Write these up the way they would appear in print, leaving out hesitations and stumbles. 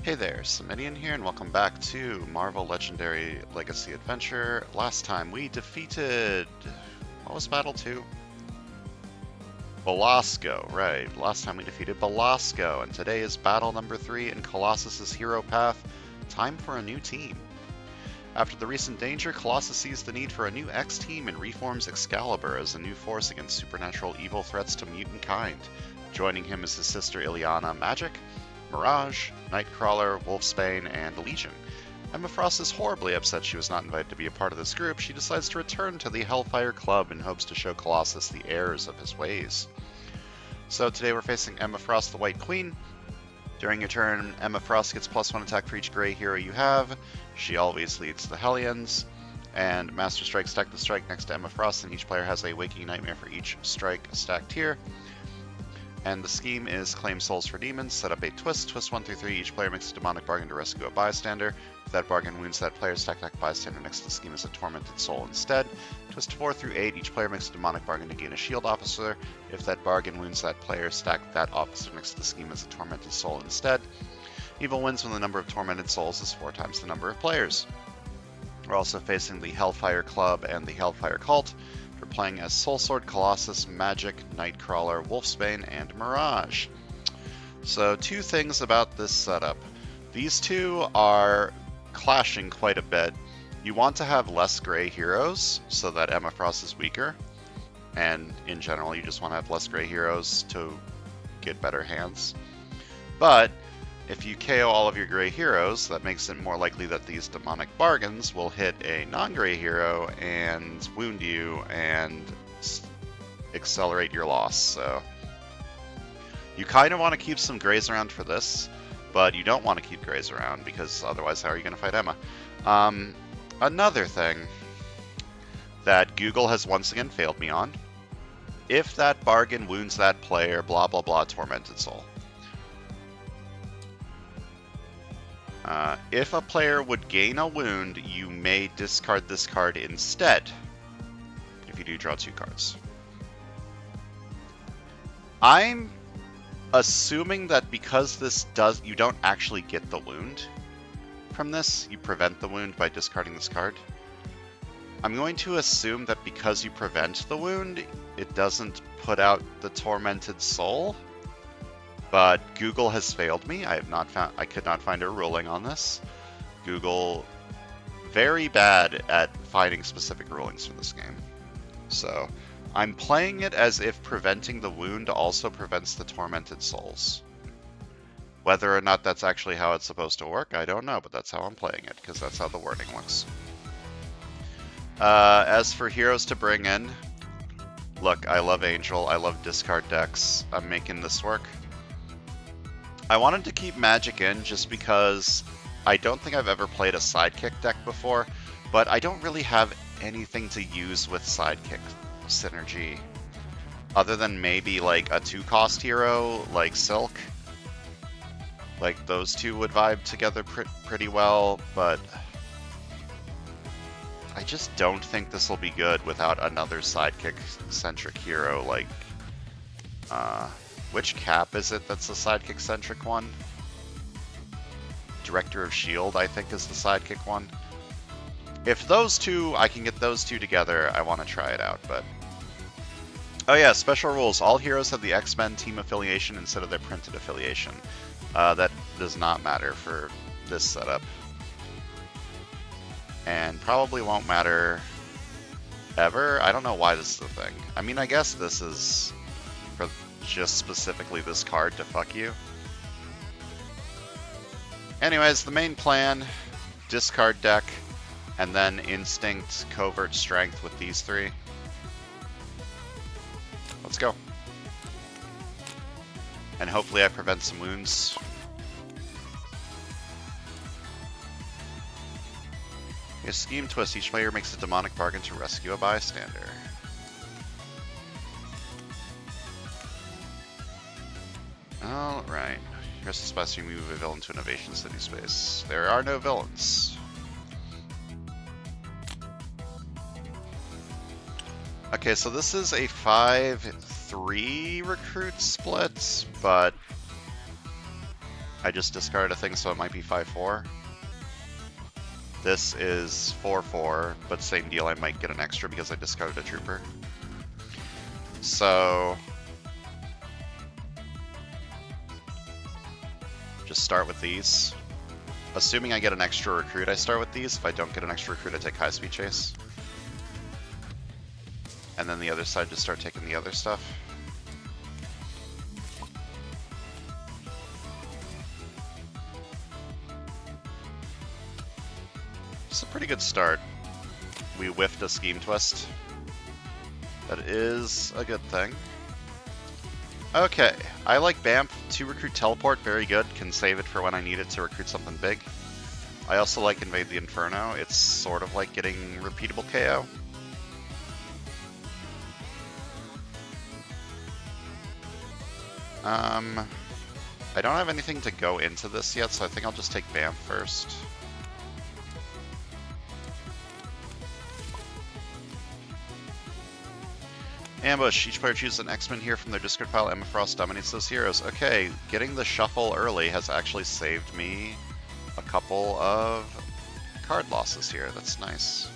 Hey there, Samitian here, and welcome back to Marvel Legendary Legacy Adventure. Last time we defeated... what was Battle 2? Belasco, right. Last time we defeated Belasco, and today is battle number 3 in Colossus's hero path. Time for a new team. After the recent danger, Colossus sees the need for a new X-team and reforms Excalibur as a new force against supernatural evil threats to mutant kind. Joining him is his sister Ileana Magic, Mirage, Nightcrawler, Wolfsbane, and Legion. Emma Frost is horribly upset she was not invited to be a part of this group. She decides to return to the Hellfire Club in hopes to show Colossus the errors of his ways. So today we're facing Emma Frost, the White Queen. During your turn, Emma Frost gets +1 attack for each gray hero you have. She always leads the Hellions. And Master Strike stack the strike next to Emma Frost, and each player has a Waking Nightmare for each strike stacked here. And the scheme is claim souls for demons, set up a twist. Twist 1 through 3, each player makes a demonic bargain to rescue a bystander. If that bargain wounds that player, stack that bystander next to the scheme as a tormented soul instead. Twist 4 through 8, each player makes a demonic bargain to gain a shield officer. If that bargain wounds that player, stack that officer next to the scheme as a tormented soul instead. Evil wins when the number of tormented souls is 4 times the number of players. We're also facing the Hellfire Club and the Hellfire Cult. We're playing as Soulsword, Colossus, Magic, Nightcrawler, Wolfsbane, and Mirage. So 2 things about this setup. These 2 are clashing quite a bit. You want to have less gray heroes so that Emma Frost is weaker. And in general, you just want to have less gray heroes to get better hands. But if you KO all of your gray heroes, that makes it more likely that these demonic bargains will hit a non-gray hero and wound you and accelerate your loss. So you kind of want to keep some grays around for this, but you don't want to keep grays around because otherwise how are you going to fight Emma? Another thing that Google has once again failed me on. If that bargain wounds that player, blah blah blah, tormented soul. If a player would gain a wound, you may discard this card instead, if you do draw 2 cards. I'm assuming that because this does, you don't actually get the wound from this, you prevent the wound by discarding this card. I'm going to assume that because you prevent the wound, it doesn't put out the tormented soul. But Google has failed me. I could not find a ruling on this. Google, very bad at finding specific rulings for this game. So I'm playing it as if preventing the wound also prevents the tormented souls. Whether or not that's actually how it's supposed to work, I don't know, but that's how I'm playing it, because that's how the wording looks. As for heroes to bring in, look, I love Angel, I love discard decks. I'm making this work. I wanted to keep Magic in just because I don't think I've ever played a Sidekick deck before, but I don't really have anything to use with Sidekick synergy other than maybe like a 2-cost hero like Silk. Like those 2 would vibe together pretty well, but I just don't think this will be good without another Sidekick-centric hero like... which cap is it that's the Sidekick-centric one? Director of S.H.I.E.L.D., I think, is the Sidekick one. If those 2, I can get those 2 together, I want to try it out, but... Oh yeah, special rules. All heroes have the X-Men team affiliation instead of their printed affiliation. That does not matter for this setup. And probably won't matter ever. I don't know why this is a thing. I mean, I guess this is for just specifically this card to fuck you. Anyways, the main plan, discard deck, and then Instinct, Covert, Strength with these 3. Let's go. And hopefully I prevent some wounds. A scheme twist, each player makes a demonic bargain to rescue a bystander. Alright. Here's the space you move a villain to Innovation City space. There are no villains. Okay, so this is a 5-3 recruit split, but I just discarded a thing, so it might be 5/4. This is 4/4, but same deal, I might get an extra because I discarded a trooper. So just start with these. Assuming I get an extra recruit, I start with these. If I don't get an extra recruit, I take high speed chase. And then the other side just start taking the other stuff. It's a pretty good start. We whiffed a scheme twist. That is a good thing. Okay, I like BAMF. 2 recruit teleport, very good. Can save it for when I need it to recruit something big. I also like Invade the Inferno. It's sort of like getting repeatable KO. I don't have anything to go into this yet, so I think I'll just take BAMF first. Ambush. Each player chooses an X-Men here from their discard pile. Emma Frost dominates those heroes. Okay, getting the shuffle early has actually saved me a couple of card losses here. That's nice.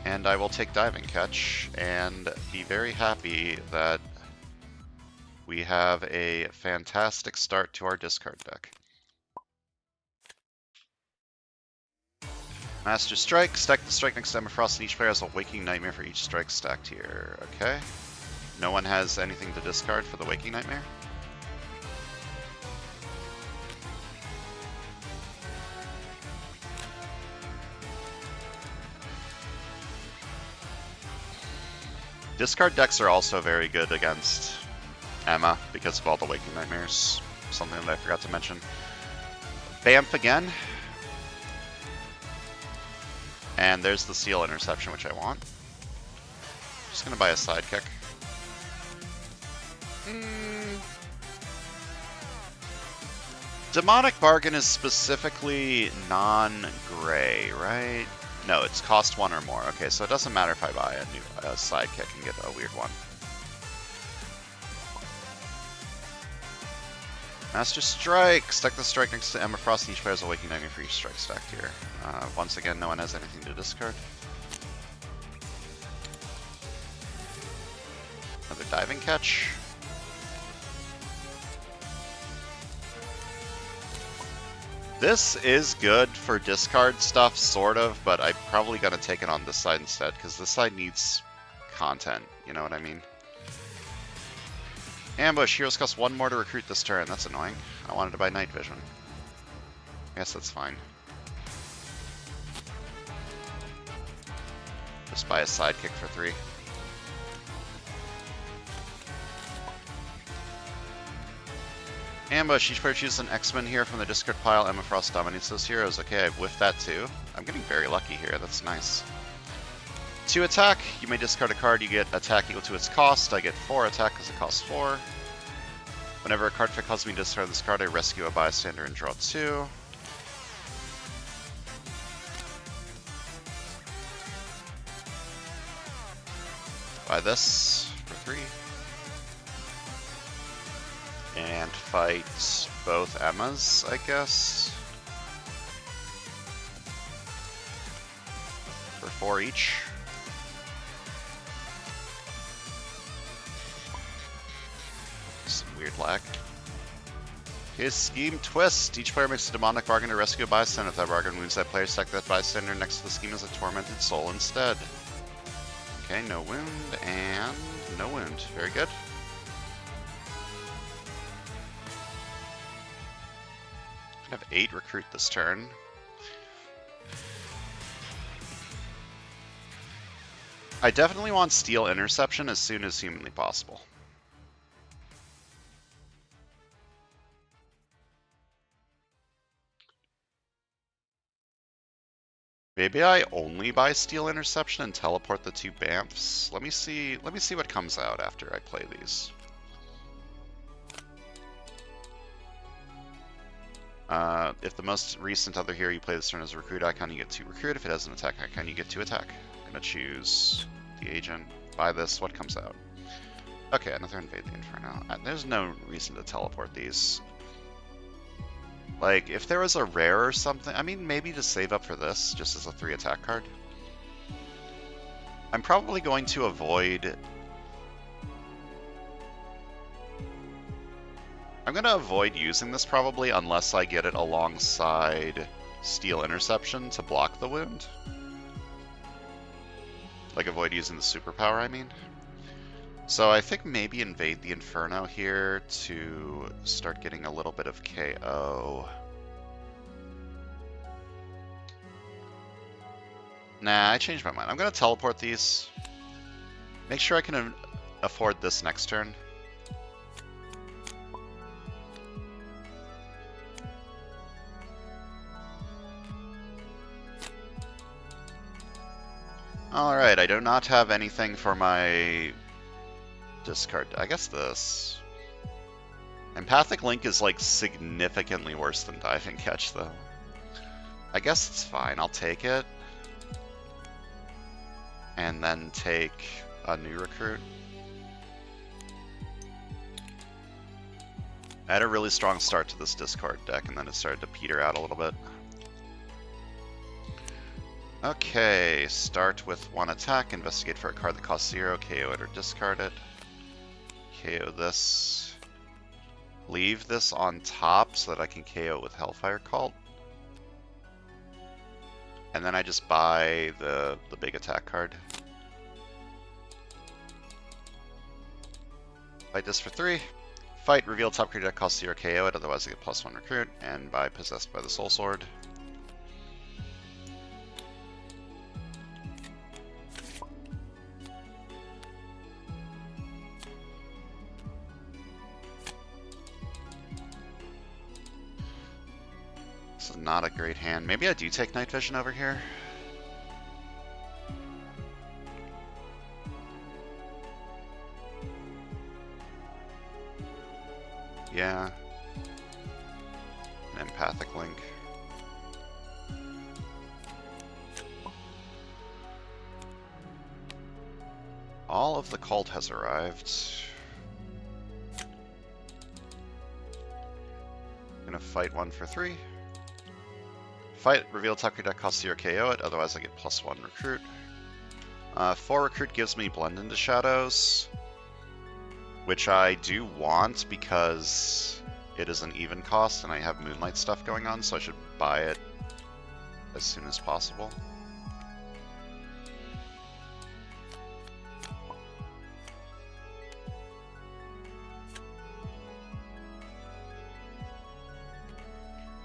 And I will take Diving Catch and be very happy that we have a fantastic start to our discard deck. Master Strike. Stack the strike next to Emma Frost, and each player has a Waking Nightmare for each strike stacked here. Okay. No one has anything to discard for the Waking Nightmare? Discard decks are also very good against Emma because of all the Waking Nightmares. Something that I forgot to mention. BAMF again. And there's the Seal Interception, which I want. Just gonna buy a Sidekick. Demonic Bargain is specifically non-gray, right? No, it's cost 1 or more. Okay, so it doesn't matter if I buy a new Sidekick and get a weird one. Master Strike! Stack the strike next to Emma Frost, and each player has a Waking Nightmare for each strike stacked here. Once again, no one has anything to discard. Another Diving Catch. This is good for discard stuff, sort of, but I'm probably going to take it on this side instead, because this side needs content, you know what I mean? Ambush. Heroes cost 1 more to recruit this turn. That's annoying. I wanted to buy Night Vision. I guess that's fine. Just buy a Sidekick for 3. Ambush. Each player chooses an X-Men here from the discard pile. Emma Frost dominates those heroes. Okay, I've whiffed that too. I'm getting very lucky here. That's nice. 2 attack. You may discard a card. You get attack equal to its cost. I get 4 attack because it costs 4. Whenever a card effect causes me to discard this card, I rescue a bystander and draw 2. Buy this for 3. And fight both Emmas, I guess. For 4 each. Some weird lag. His Scheme Twist. Each player makes a demonic bargain to rescue a bystander. If that bargain wounds that player, stack that bystander next to the scheme as a tormented soul instead. Okay, no wound and no wound. Very good. I have 8 recruit this turn. I definitely want Steel Interception as soon as humanly possible. Maybe I only buy Steel Interception and teleport the 2 BAMFs. Let me see what comes out after I play these. If the most recent other hero you play this turn is a recruit icon, you get 2 recruit. If it has an attack icon, you get 2 attack. I'm gonna choose the agent. Buy this. What comes out? Okay, another Invade the Inferno. There's no reason to teleport these. Like, if there was a rare or something, I mean, maybe to save up for this, just as a 3 attack card. I'm probably going to avoid... I'm going to avoid using this probably unless I get it alongside Steel Interception to block the wound. Like, avoid using the superpower, I mean. So I think maybe Invade the Inferno here to start getting a little bit of KO. Nah, I changed my mind. I'm going to teleport these. Make sure I can afford this next turn. Alright, I do not have anything for my discard. I guess this. Empathic Link is like significantly worse than Diving Catch though. I guess it's fine, I'll take it. And then take a new recruit. I had a really strong start to this discard deck and then it started to peter out a little bit. Okay, start with 1 attack, investigate for a card that costs 0, KO it or discard it. KO this. Leave this on top so that I can KO with Hellfire Cult. And then I just buy the big attack card. Fight this for 3. Fight, reveal top creature that costs 0, KO it, otherwise I get +1 recruit, and buy Possessed by the Soul Sword. This is not a great hand. Maybe I do take Night Vision over here. Yeah. An Empathic Link. All of the cult has arrived. Gonna fight 1 for 3. Fight, reveal top creature that costs 0, KO it, otherwise I get +1 recruit. 4 recruit gives me Blend into Shadows, which I do want because it is an even cost and I have Moonlight stuff going on, so I should buy it as soon as possible.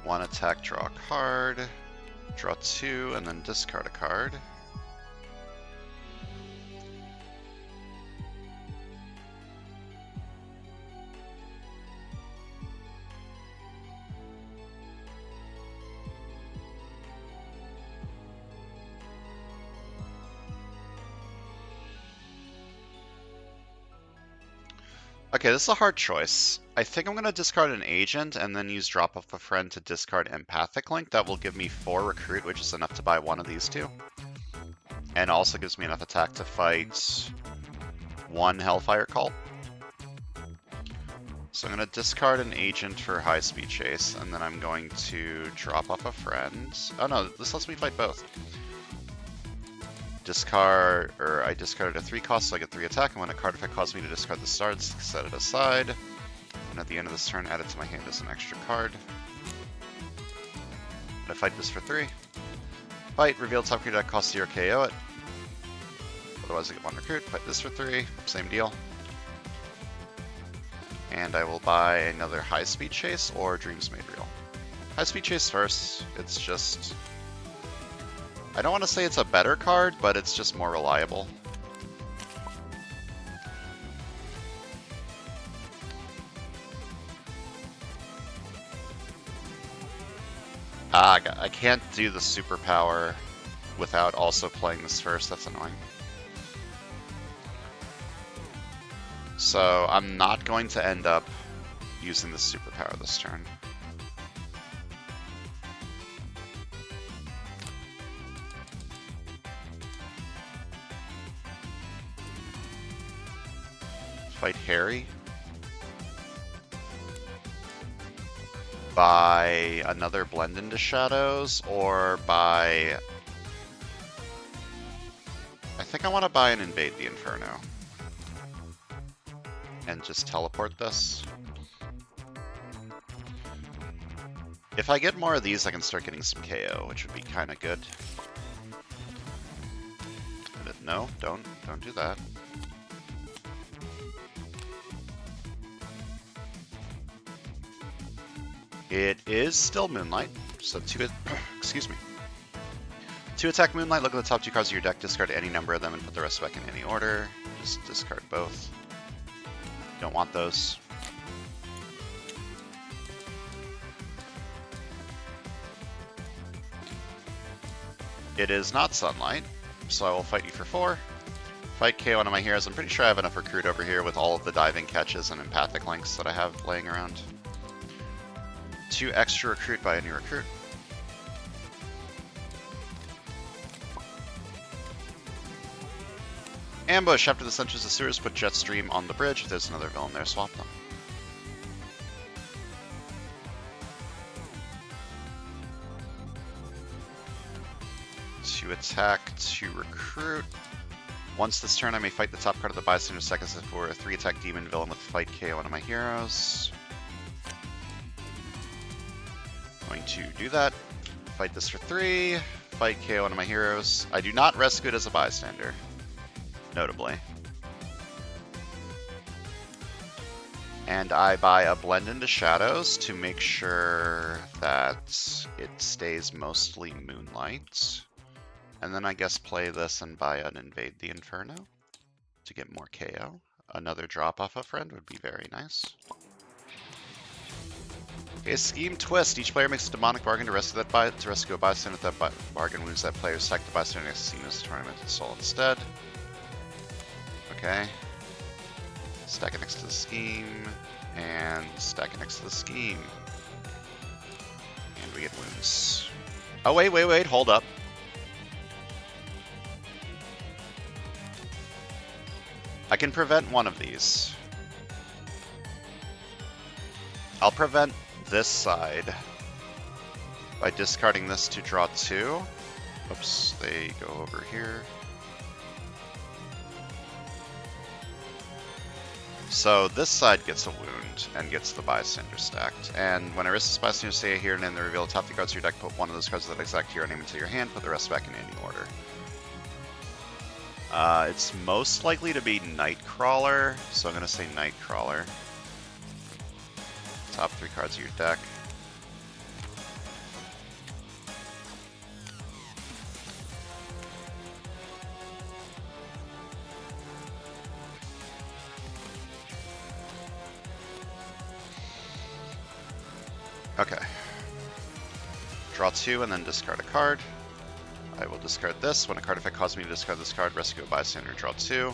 One attack, draw a card, draw 2, and then discard a card. Okay, this is a hard choice. I think I'm going to discard an agent and then use Drop Off a Friend to discard Empathic Link. That will give me 4 recruit, which is enough to buy one of these 2. And also gives me enough attack to fight 1 Hellfire Cult. So I'm going to discard an agent for High Speed Chase, and then I'm going to drop off a friend. Oh no, this lets me fight both. Discard, or I discarded a 3 cost, so I get 3 attack, and when a card effect causes me to discard the starts, set it aside. And at the end of this turn, add it to my hand as an extra card. I fight this for 3. Fight, reveal top creature that costs 0, KO it. Otherwise I get 1 recruit. Fight this for 3, same deal. And I will buy another High Speed Chase or Dreams Made Real. High Speed Chase first, it's just... I don't want to say it's a better card, but it's just more reliable. I can't do the superpower without also playing this first, that's annoying. So I'm not going to end up using the superpower this turn. fight Harry. Buy another Blend into Shadows, or buy... I think I want to buy an Invade the Inferno. And just teleport this. If I get more of these, I can start getting some KO, which would be kind of good. But no, don't do that. It is still Moonlight, so excuse me. To attack Moonlight, look at the top 2 cards of your deck, discard any number of them, and put the rest back in any order. Just discard both. Don't want those. It is not Sunlight, so I will fight you for 4. Fight KO one of my heroes. I'm pretty sure I have enough recruit over here with all of the diving catches and empathic links that I have laying around. 2 extra recruit by a new recruit. Ambush. After this enters the sewers, put Jetstream on the bridge. If there's another villain there, swap them. To attack, to recruit. Once this turn, I may fight the top card of the bystander seconds for a 3-attack demon villain with fight KO one of my heroes. Going to do that. Fight this for 3. Fight KO one of my heroes. I do not rescue it as a bystander. Notably. And I buy a Blend into Shadows to make sure that it stays mostly Moonlight. And then I guess play this and buy an Invade the Inferno to get more KO. Another drop off a friend would be very nice. Okay, Scheme Twist. Each player makes a demonic bargain to rescue a bystander. If that bargain wounds that player, stack the bystander next to Cena's tormented soul instead. Okay. Stack it next to the scheme, and stack it next to the scheme. And we get wounds. Oh, wait, hold up. I can prevent one of these. I'll prevent this side by discarding this to draw 2. Oops, they go over here. So this side gets a wound and gets the bystander stacked. And when I risk this bystander, stay here and then reveal the top 3 cards of your deck, put one of those cards of that exact hero name into your hand, put the rest back in any order. It's most likely to be Nightcrawler, so I'm going to say Nightcrawler. Top 3 cards of your deck. Okay. Draw 2 and then discard a card. I will discard this. When a card effect causes me to discard this card, rescue a bystander, draw 2.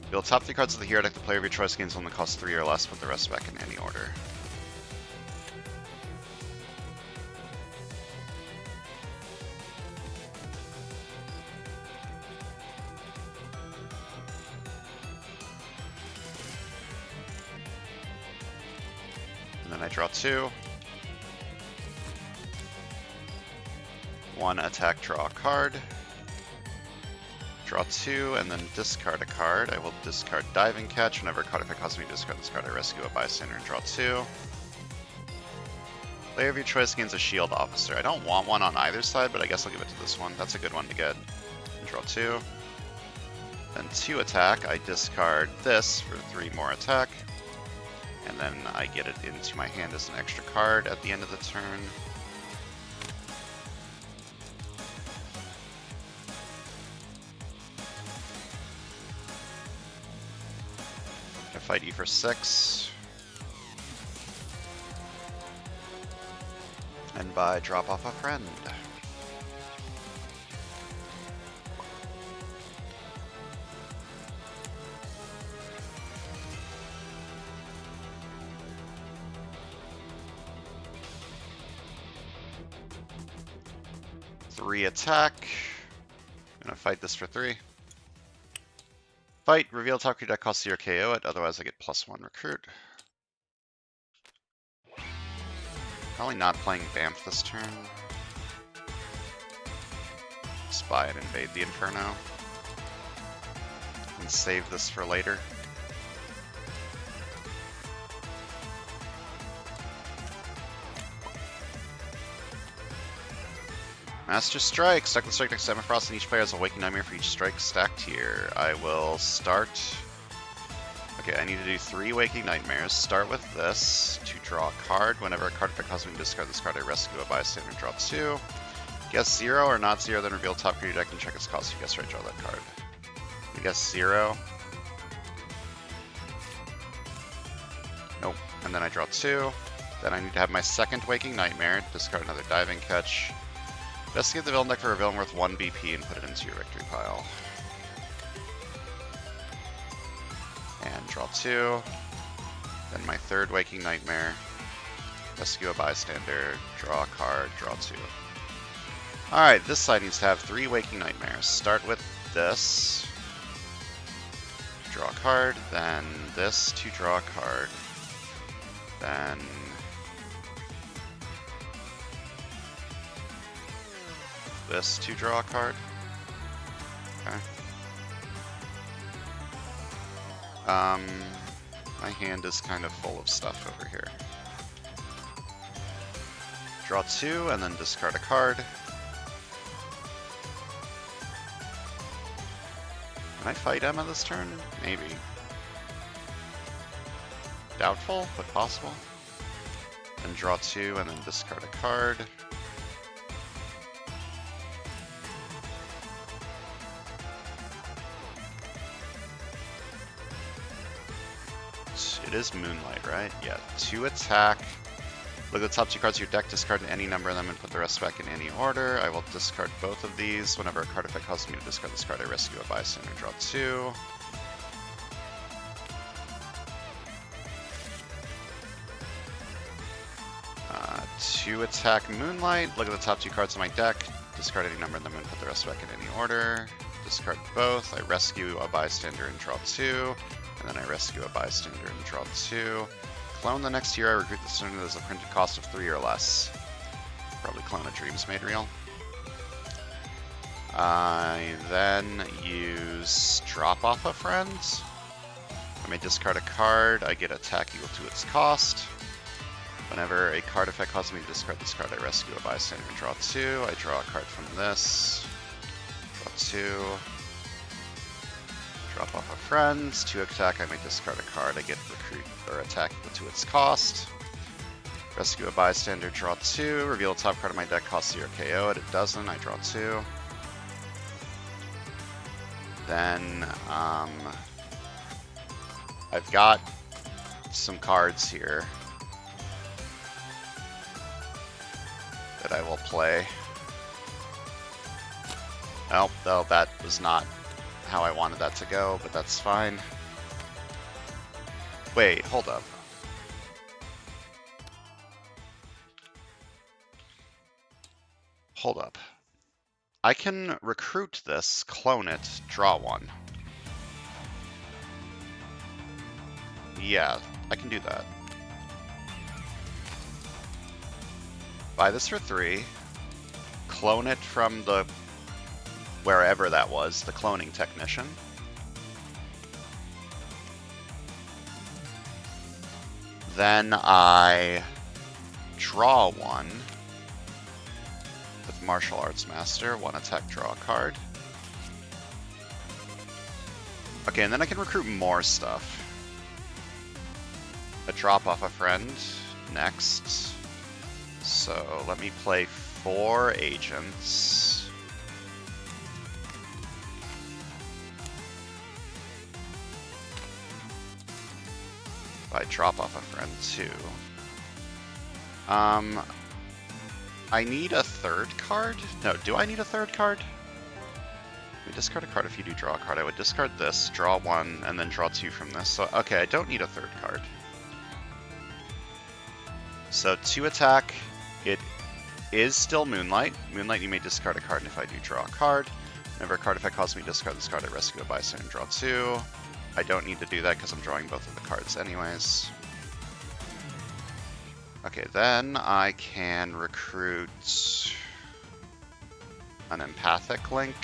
Reveal top 3 cards of the hero deck. The player of your choice gains only cost 3 or less, put the rest back in any order. And then I draw 2. 1 attack, draw a card. Draw 2, and then discard a card. I will discard Diving Catch. Whenever a card effect causes me to discard this card, I rescue a bystander and draw 2. Player of your choice gains a Shield Officer. I don't want one on either side, but I guess I'll give it to this one. That's a good one to get. And draw 2. Then 2 attack. I discard this for 3 more attack. And then I get it into my hand as an extra card at the end of the turn. Fight you for 6. And buy drop off a friend. Three attack. I'm gonna fight this for 3. Fight, reveal top card deck, cost 0, KO it, otherwise I get +1 recruit. Probably not playing Bamf this turn. Spy and invade the Inferno. And save this for later. Master Strike! Stack the strike next to Emifrost, and each player has a Waking Nightmare for each strike stacked here. I will start... Okay, I need to do 3 Waking Nightmares. Start with this to draw a card. Whenever a card effect causes me to discard this card, I rescue a bystander and draw 2. Guess 0 or not 0, then reveal top card of your deck and check its cost. If you guess right, draw that card. I guess 0. Nope. And then I draw 2. Then I need to have my second Waking Nightmare. Discard another Diving Catch. Investigate the villain deck for a villain worth 1 BP and put it into your victory pile. And draw 2. Then my third Waking Nightmare. Rescue a bystander. Draw a card. Draw 2. Alright, this side needs to have 3 Waking Nightmares. Start with this. Draw a card. Then this to draw a card. Then... this to draw a card. Okay. My hand is kind of full of stuff over here. Draw 2 and then discard a card. Can I fight Emma this turn? Maybe. Doubtful, but possible. Then draw 2 and then discard a card. It is Moonlight, right? Yeah. 2 attack. Look at the top 2 cards of your deck, discard any number of them, and put the rest back in any order. I will discard both of these. Whenever a card effect causes me to discard this card, I rescue a bystander and draw 2. Two attack Moonlight. Look at the top 2 cards of my deck. Discard any number of them and put the rest back in any order. Discard both. I rescue a bystander and draw 2. And then I rescue a bystander and draw 2. Clone the next year. I recruit this turn as a printed cost of 3 or less. Probably clone a Dreams Made Real. I then use Drop Off a Friend. I may discard a card. I get attack equal to its cost. Whenever a card effect causes me to discard this card, I rescue a bystander and draw 2. I draw a card from this. Draw 2. Drop off a friend. 2 attack, I may discard a card. I get recruit or attack equal to its cost. Rescue a bystander, draw 2. Reveal the top card of my deck, cost 0, KO it. It doesn't, I draw 2. Then, I've got some cards here that I will play. Oh, though that was not how I wanted that to go, but that's fine. Wait, hold up. Hold up. I can recruit this, clone it, draw 1. Yeah, I can do that. Buy this for 3. Clone it from the wherever that was, the cloning technician. Then I draw 1 with Martial Arts Master, 1 attack, draw a card. Okay, and then I can recruit more stuff. A drop off a friend next. So let me play 4 agents. I drop off a friend too. I need a 3rd card? No, do I need a 3rd card? You discard a card if you do draw a card. I would discard this, draw 1, and then draw 2 from this. So, okay, I don't need a 3rd card. So 2 attack, it is still Moonlight. Moonlight, you may discard a card if I do draw a card. Whenever a card effect causes me to discard this card, I rescue a bystander and draw 2. I don't need to do that because I'm drawing both of the cards anyways. Okay, then I can recruit an empathic link.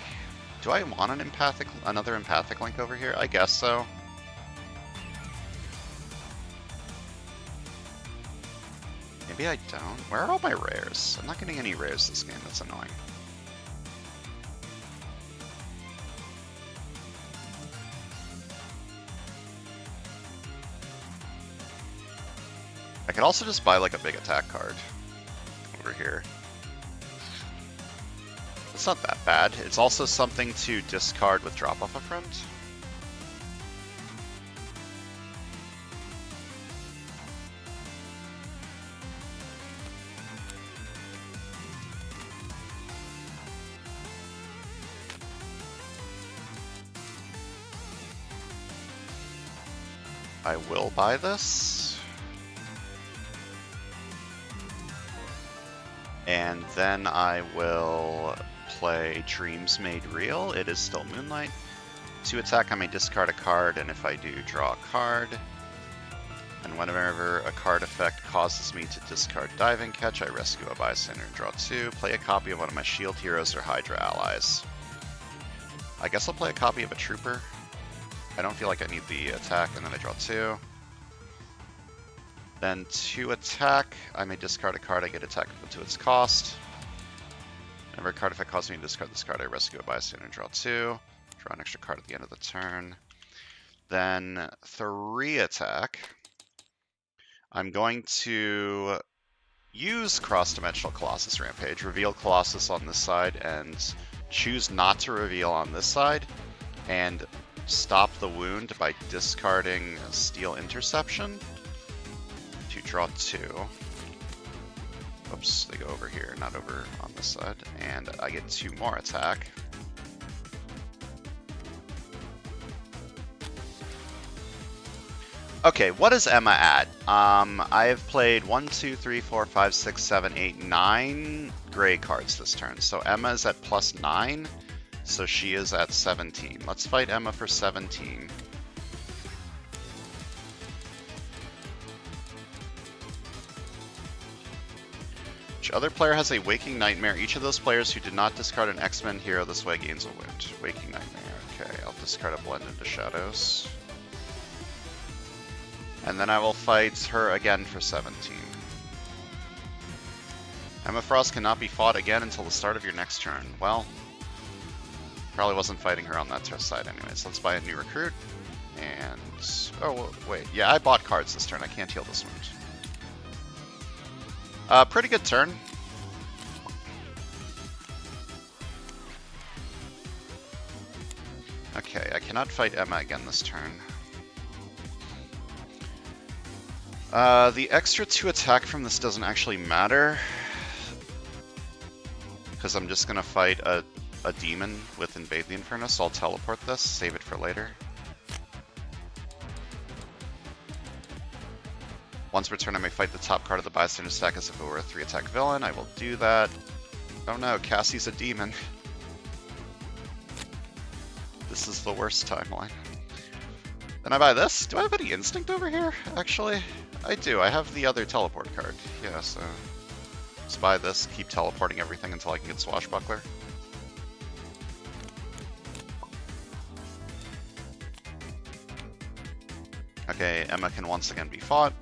Do I want another empathic link over here? I guess so. Maybe I don't. Where are all my rares? I'm not getting any rares this game. That's annoying. I could also just buy like a big attack card over here. It's not that bad. It's also something to discard with drop off a friend. I will buy this. And then I will play Dreams Made Real. It is still Moonlight. To attack, I may discard a card, and if I do, draw a card. And whenever a card effect causes me to discard Diving Catch, I rescue a bystander and draw 2. Play a copy of one of my Shield Heroes or Hydra allies. I guess I'll play a copy of a Trooper. I don't feel like I need the attack, and then I draw 2. Then to attack, I may discard a card, I get attack equal to its cost. Whenever a card effect causes me to discard this card, I rescue a bystander and draw 2. Draw an extra card at the end of the turn. Then 3 attack. I'm going to use Cross-Dimensional Colossus Rampage, reveal Colossus on this side, and choose not to reveal on this side, and stop the wound by discarding Steel Interception to draw 2. Oops, they go over here, not over on this side. And I get 2 more attack. Okay, what is Emma at? I have played 1, 2, 3, 4, 5, 6, 7, 8, 9 gray cards this turn. So Emma is at plus 9, so she is at 17. Let's fight Emma for 17. Each other player has a Waking Nightmare. Each of those players who did not discard an X-Men hero this way gains a wound. Waking Nightmare. Okay, I'll discard a Blend into Shadows. And then I will fight her again for 17. Emma Frost cannot be fought again until the start of your next turn. Well, probably wasn't fighting her on that side anyways. Let's buy a new recruit. And... oh, wait. Yeah, I bought cards this turn. I can't heal this wound. Pretty good turn. Okay, I cannot fight Emma again this turn. The extra 2 attack from this doesn't actually matter, because I'm just going to fight a demon with Invade the Inferno, so I'll teleport this, save it for later. Once per turn, I may fight the top card of the bystander stack as if it were a 3-attack villain. I will do that. Oh no, Cassie's a demon. This is the worst timeline. Then I buy this. Do I have any instinct over here, actually? I do. I have the other teleport card. Yeah, so... let's buy this, keep teleporting everything until I can get Swashbuckler. Okay, Emma can once again be fought.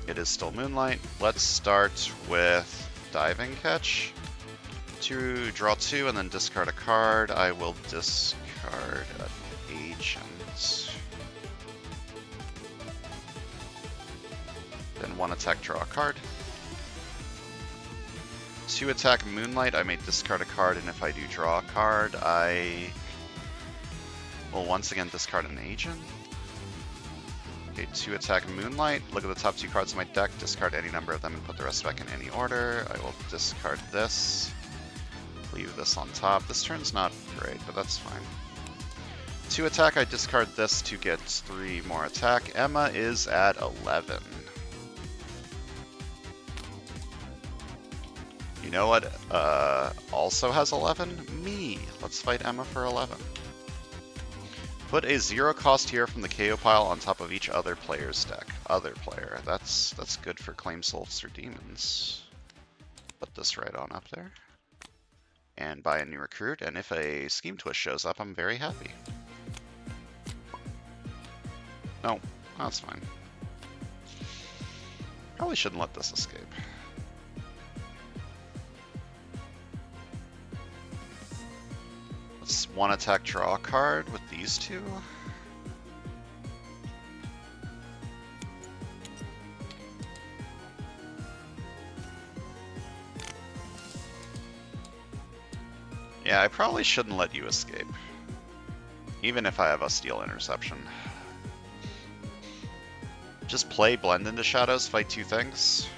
It is still Moonlight. Let's start with Diving Catch. To draw 2 and then discard a card. I will discard an Agent. Then 1 attack, draw a card. 2 attack Moonlight, I may discard a card, and if I do draw a card, I will once again discard an Agent. Okay, 2 attack Moonlight, look at the top 2 cards of my deck, discard any number of them and put the rest back in any order. I will discard this, leave this on top. This turn's not great, but that's fine. 2 attack, I discard this to get 3 more attack. Emma is at 11. You know what also has 11? Me. Let's fight Emma for 11. Put a 0-cost hero from the KO pile on top of each other player's deck. Other player. That's good for Claim Souls or Demons. Put this right on up there. And buy a new recruit, and if a Scheme Twist shows up, I'm very happy. No, that's fine. Probably shouldn't let this escape. Let's one attack draw a card with these two. Yeah, I probably shouldn't let you escape. Even if I have a Steel Interception. Just play Blend into Shadows, fight two things.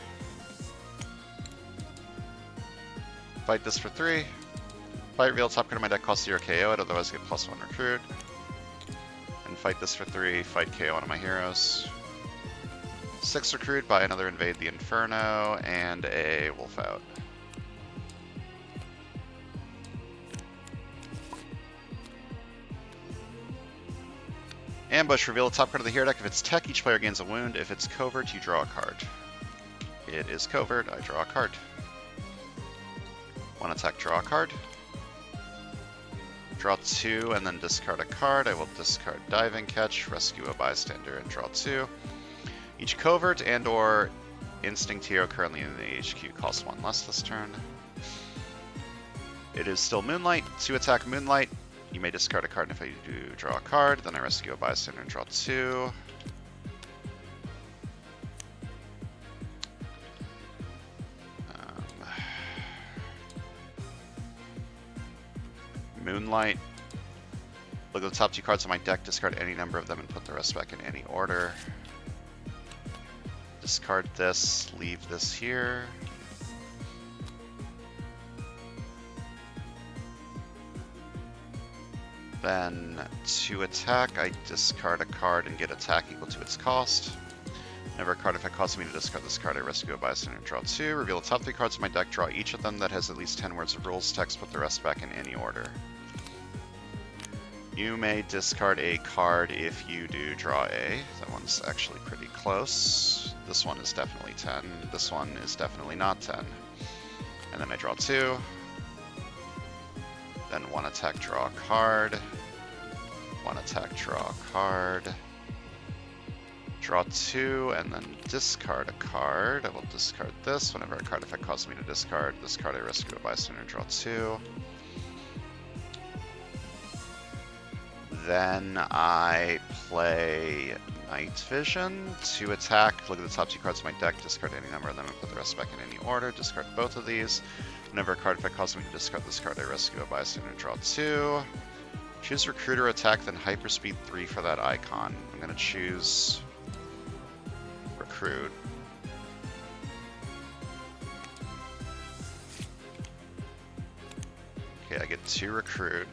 Fight this for 3. Fight reveal top card of my deck, cost 0 KO it, otherwise get +1 recruit. And fight this for 3, fight KO one of my heroes. 6 recruit, buy another Invade the Inferno, and a Wolf Out. Ambush, reveal the top card of the hero deck. If it's tech, each player gains a wound. If it's covert, you draw a card. It is covert, I draw a card. One attack, draw a card. Draw 2 and then discard a card. I will discard Diving Catch, rescue a bystander, and draw 2. Each covert and or instinct hero currently in the HQ costs 1 less this turn. It is still Moonlight. 2 attack Moonlight. You may discard a card, and if I do draw a card, then I rescue a bystander and draw 2. Moonlight. Look at the top 2 cards on my deck, discard any number of them, and put the rest back in any order. Discard this, leave this here. Then, to attack, I discard a card and get attack equal to its cost. Whenever a card effect causes me to discard this card, I rescue a bystander and draw 2. Reveal the top 3 cards of my deck, draw each of them that has at least 10 words of rules text, put the rest back in any order. You may discard a card if you do draw a. That one's actually pretty close. This one is definitely 10. This one is definitely not 10. And then I draw 2. Then 1 attack, draw a card. 1 attack, draw a card. Draw 2, and then discard a card. I will discard this. Whenever a card effect causes me to discard this card, I rescue a bystander, draw 2. Then I play Night Vision to attack. Look at the top 2 cards of my deck, discard any number of them, and put the rest back in any order. Discard both of these. Whenever a card effect causes me to discard this card, I rescue a bystander and draw 2. Choose Recruiter attack, then Hyperspeed 3 for that icon. I'm going to choose Recruit. Okay, I get 2 Recruit.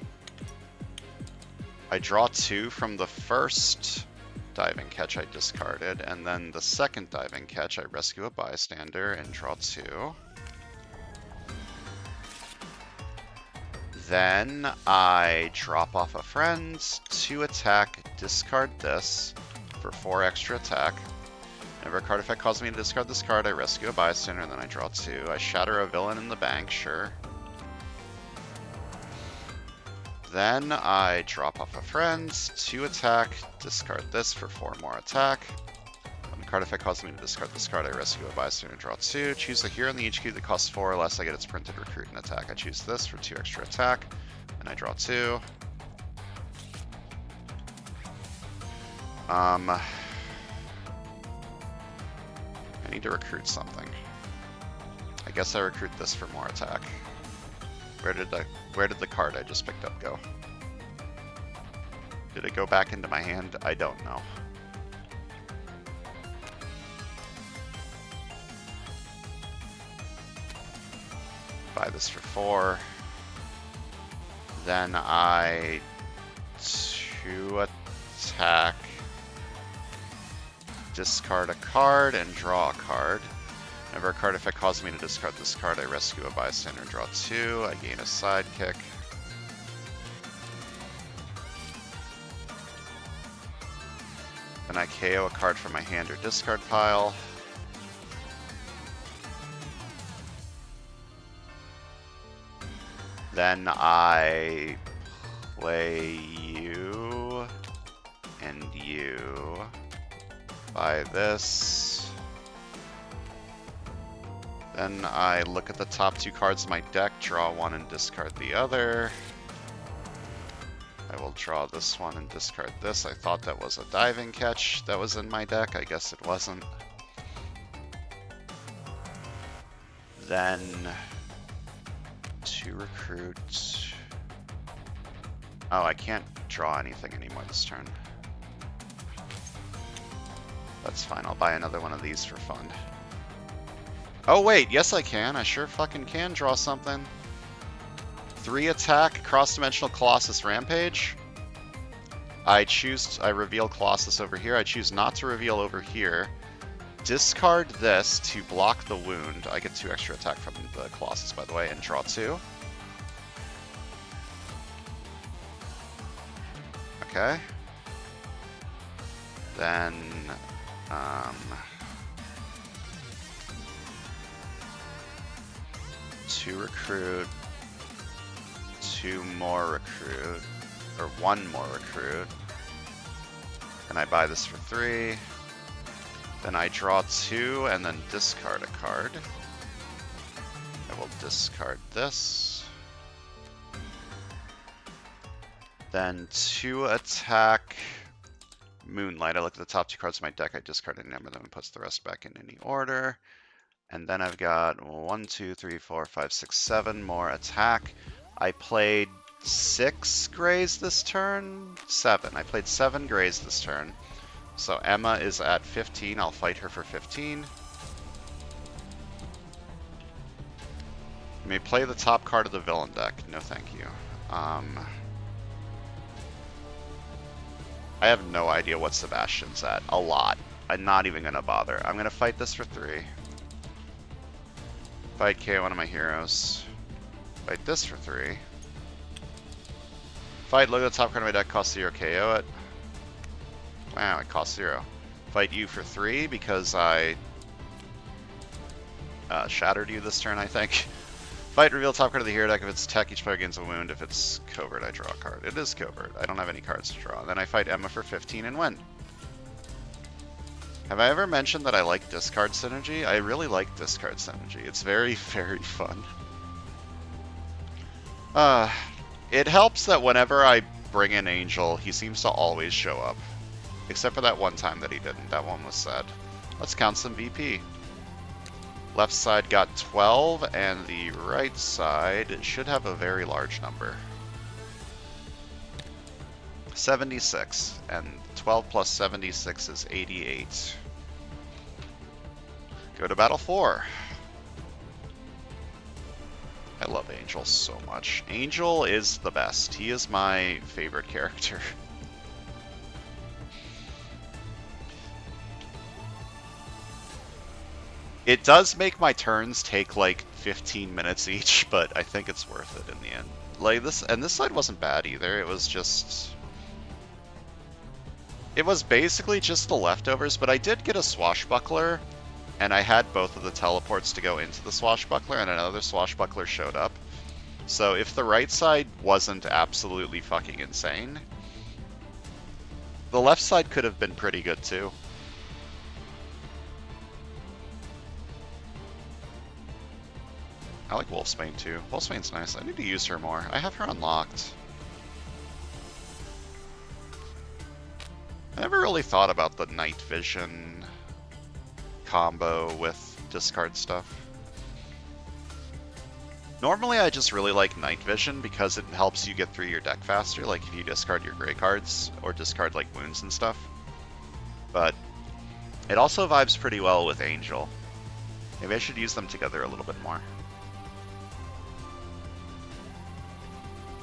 I draw 2 from the first Diving Catch I discarded, and then the second Diving Catch I rescue a bystander and draw 2. Then I drop off a friend to attack, discard this for 4 extra attack. Whenever a card effect causes me to discard this card, I rescue a bystander, and then I draw 2. I shatter a villain in the bank, sure. Then I drop off a friend to attack, discard this for 4 more attack. When the card effect causes me to discard this card, I rescue a bystander and draw 2. Choose a hero in the HQ that costs 4 or less. I get its printed recruit and attack. I choose this for 2 extra attack, and I draw 2. I need to recruit something. I guess I recruit this for more attack. Where did the card I just picked up go? Did it go back into my hand? I don't know. Buy this for 4. Then I 2 attack, discard a card and draw a card. Whenever a card effect causes me to discard this card, I rescue a bystander, draw 2, I gain a sidekick. Then I KO a card from my hand or discard pile. Then I play you and you. Buy this. Then I look at the top 2 cards of my deck, draw 1 and discard the other. I will draw this one and discard this. I thought that was a diving catch that was in my deck. I guess it wasn't. Then 2 recruit. Oh, I can't draw anything anymore this turn. That's fine. I'll buy another one of these for fun. Oh wait, yes I can. I sure fucking can draw something. 3 attack, cross-dimensional Colossus Rampage. I reveal Colossus over here. I choose not to reveal over here. Discard this to block the wound. I get 2 extra attack from the Colossus, by the way, and draw 2. Okay. Then, 2 recruit, 2 more recruit, or 1 more recruit. Then I buy this for 3. Then I draw 2 and then discard a card. I will discard this. Then 2 attack Moonlight. I look at the top 2 cards of my deck, I discard any number of them and puts the rest back in any order. And then I've got 1, 2, 3, 4, 5, 6, 7 more attack. I played 6 grays this turn? 7. I played 7 grays this turn. So Emma is at 15. I'll fight her for 15. You may play the top card of the villain deck. No thank you. I have no idea what Sebastian's at. A lot. I'm not even going to bother. I'm going to fight this for 3. Fight KO one of my heroes. Fight this for 3. Fight, look at the top card of my deck, cost 0, KO it. Wow, it costs 0. Fight you for 3 because I shattered you this turn, I think. Fight, reveal top card of the hero deck. If it's tech, each player gains a wound. If it's covert, I draw a card. It is covert. I don't have any cards to draw. Then I fight Emma for 15 and win. Have I ever mentioned that I like discard synergy? I really like discard synergy. It's very, very fun. It helps that whenever I bring in Angel, he seems to always show up. Except for that one time that he didn't. That one was sad. Let's count some VP. Left side got 12, and the right side should have a very large number. 76, and 12 plus 76 is 88. Go to battle 4. I love Angel so much. Angel is the best. He is my favorite character. It does make my turns take like 15 minutes each, but I think it's worth it in the end. Like this, and this side wasn't bad either. It was just... It was basically just the leftovers, but I did get a Swashbuckler, and I had both of the teleports to go into the Swashbuckler, and another Swashbuckler showed up. So if the right side wasn't absolutely fucking insane, the left side could have been pretty good too. I like Wolfsbane too. Wolfsbane's nice. I need to use her more. I have her unlocked. I never really thought about the night vision combo with discard stuff. Normally I just really like night vision because it helps you get through your deck faster, like if you discard your gray cards or discard like wounds and stuff. But it also vibes pretty well with Angel. Maybe I should use them together a little bit more.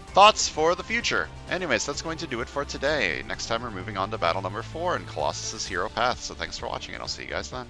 Thoughts for the future. Anyways, that's going to do it for today. Next time we're moving on to battle number 4 in Colossus' Hero Path. So thanks for watching, and I'll see you guys then.